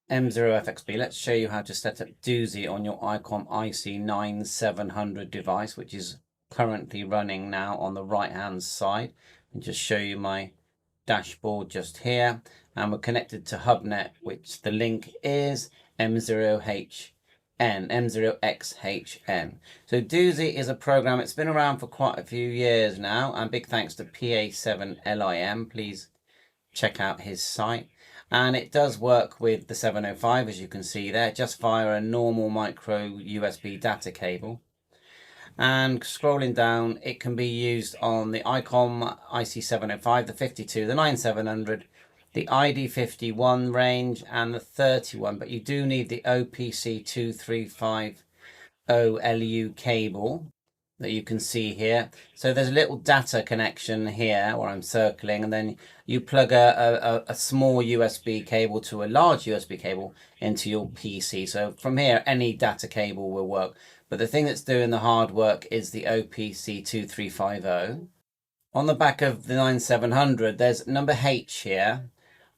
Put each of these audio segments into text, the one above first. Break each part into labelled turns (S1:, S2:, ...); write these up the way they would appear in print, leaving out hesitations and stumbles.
S1: M0FXB. Let's show you how to set up DOOZY on your ICOM IC-9700 device, which is currently running now on the right hand side. And just show you my dashboard just here, and we're connected to HubNet, which the link is M0HN, M0XHN. So DOOZY is a program, it's been around for quite a few years now, and big thanks to PA7LIM. Please check out his site. And it does work with the 705, as you can see there, just via a normal micro USB data cable. And scrolling down, it can be used on the ICOM IC-705, the 52, the 9700, the ID51 range, and the 31. But you do need the OPC2350 LU cable that you can see here. So there's a little data connection here where I'm circling, and then you plug a small USB cable to a large USB cable into your PC. So from here, any data cable will work. But the thing that's doing the hard work is the OPC2350. On the back of the 9700, there's number H here,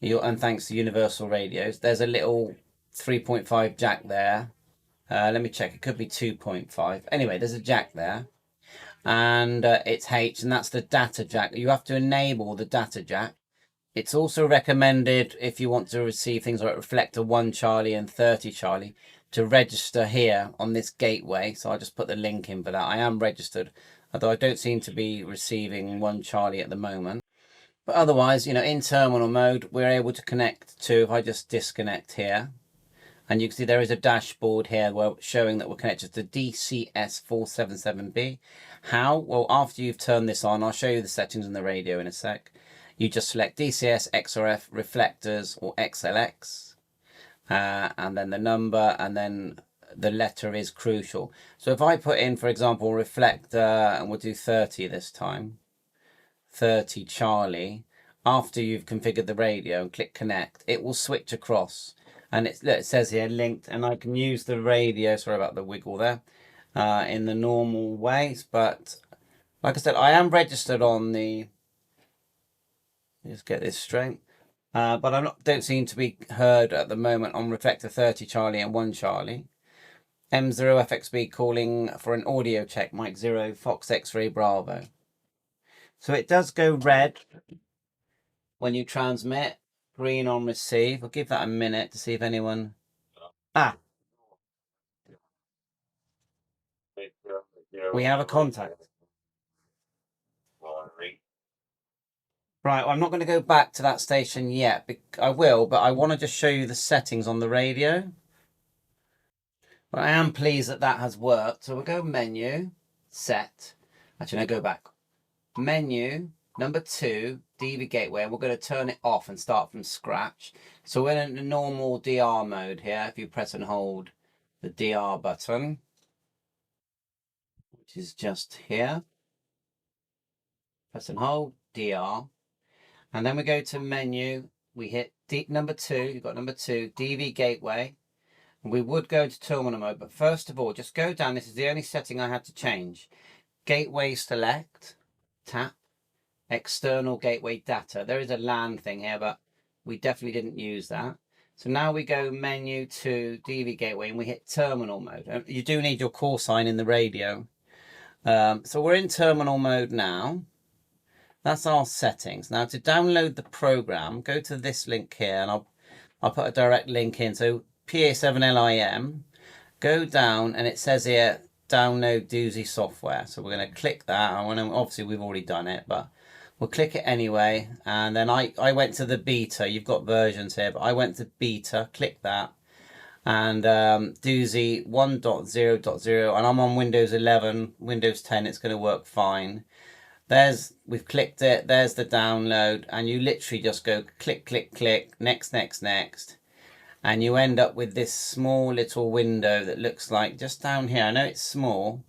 S1: and thanks to Universal Radios, there's a little 3.5 jack there. Let me check, it could be 2.5. Anyway, there's a jack there, and it's H, and that's the data jack. You have to enable the data jack. It's also recommended, if you want to receive things like reflector 1 Charlie and 30 Charlie, to register here on this gateway. So I'll just put the link in for that. I am registered, although I don't seem to be receiving 1 Charlie at the moment. But otherwise, you know, in terminal mode, we're able to connect to, if I just disconnect here, and you can see there is a dashboard here where showing that we're connected to DCS477B. How? Well, after you've turned this on, I'll show you the settings in the radio in a sec. You just select DCS, XRF, reflectors, or XLX, and then the number, and then the letter is crucial. So if I put in, for example, reflector, and we'll do 30 this time, 30 Charlie, after you've configured the radio and click connect, it will switch across. And it says here linked, and I can use the radio, sorry about the wiggle there, in the normal ways. But like I said, I am registered on the, just get this straight, but I don't seem to be heard at the moment on reflector 30 Charlie and 1 Charlie. M0FXB calling for an audio check, Mike 0, Fox X-ray Bravo. So it does go red when you transmit, green on receive. I'll give that a minute to see if anyone... We have a contact. Right, well, I'm not going to go back to that station yet. I will, but I want to just show you the settings on the radio. But I am pleased that that has worked. So we'll go menu, set. Actually, no, go back. Menu, number 2, DV gateway. We're going to turn it off and start from scratch. So we're in the normal DR mode here. If you press and hold the DR button, which is just here. Press and hold, DR. And then we go to menu. We hit number 2. You've got number 2, DV gateway. And we would go to terminal mode, but first of all, just go down. This is the only setting I had to change. Gateway select, tap, external gateway data. There is a LAN thing here, but we definitely didn't use that. So now we go menu to DV gateway, and we hit terminal mode. You do need your call sign in the radio. So we're in terminal mode now. That's our settings. Now to download the program, go to this link here, and I'll put a direct link in. So PA7LIM, go down, and it says here, download DOOZY software. So we're going to click that. Obviously we've already done it, but we'll click it anyway. And then I went to the beta. You've got versions here, but I went to beta, click that. And DOOZY 1.0.0, and I'm on Windows 11, Windows 10, it's going to work fine. We've clicked it, there's the download, and you literally just go click, click, click, next, next, next. And you end up with this small little window that looks like, just down here, I know it's small,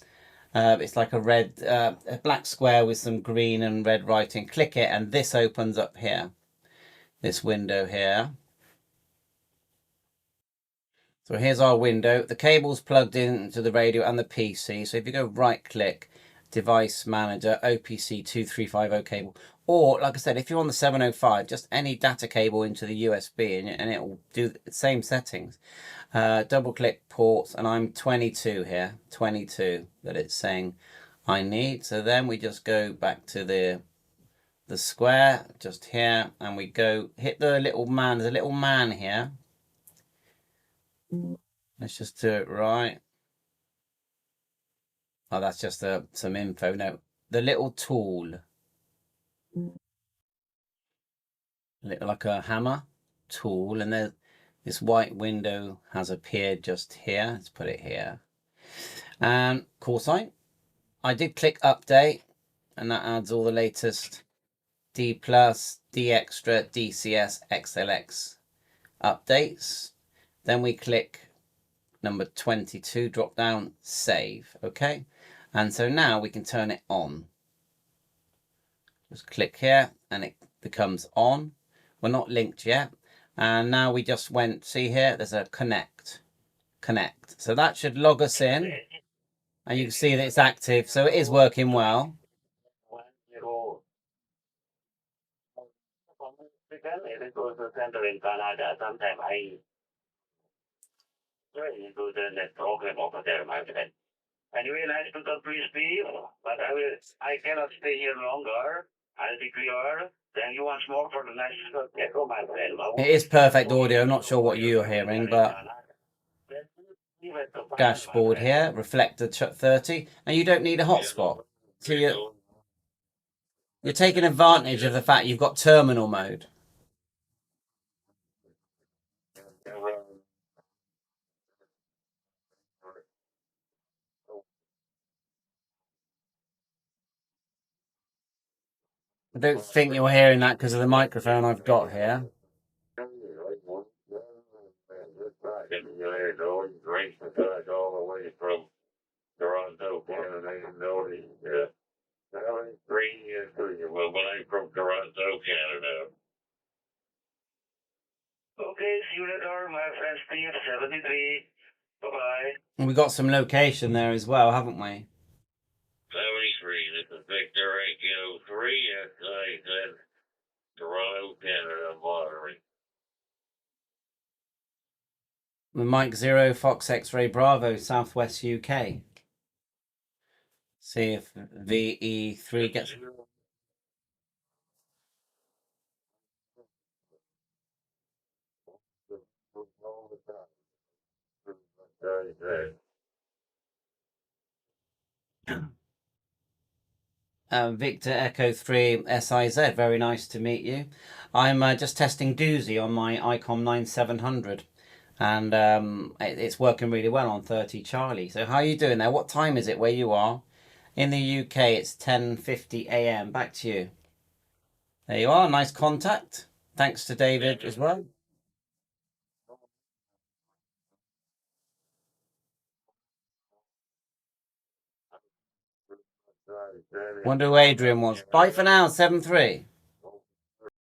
S1: it's like a black square with some green and red writing. Click it, and this opens up here, this window here. So here's our window. The cable's plugged into the radio and the PC. So if you go right click, device manager, OPC 2350 cable. Or, like I said, if you're on the 705, just any data cable into the USB and it will do the same settings. Double click ports, and I'm 22 here, 22 that it's saying I need. So then we just go back to the square just here, and we go hit the little man. There's a little man here. Let's just do it right. Oh, that's just some info. No, the little tool, like a hammer tool, and then this white window has appeared just here. Let's put it here. And call sign. I did click update, and that adds all the latest D+, D extra, DCS, XLX updates. Then we click number 22, drop down, save. Okay, and so now we can turn it on. Just click here and it becomes on. We're not linked yet. And now we just went, see here, there's a connect. So that should log us in. And you can see that it's active, so it is working well.
S2: Anyway, nice to talk to you, Steve, but I cannot stay here longer. I'll be clear. Thank you once more for the nice echo, my friend.
S1: It is perfect audio. I'm not sure what you're hearing, but dashboard here, reflector 30, and you don't need a hotspot. So you're taking advantage of the fact you've got terminal mode. I don't think you're hearing that because of the microphone I've got here.
S2: All the way from Toronto, Canada, 3 years from Toronto, Canada. Okay, see you later, my friend Steve, 73. Bye-bye.
S1: And we got some location there as well, haven't we?
S2: 73, this is Victor Echo 3, XIZ, Toronto, Canada, monitoring.
S1: The Mike 0, Fox X-Ray Bravo, Southwest UK. See if VE3 gets... Victor Echo 3 SIZ, very nice to meet you. I'm just testing DOOZY on my ICOM 9700, and it's working really well on 30 Charlie. So how are you doing there? What time is it where you are? In the UK, it's 10:50 AM. Back to you. There you are, nice contact. Thanks to David as well. Wonder who Adrian was. Bye for now, 7-3.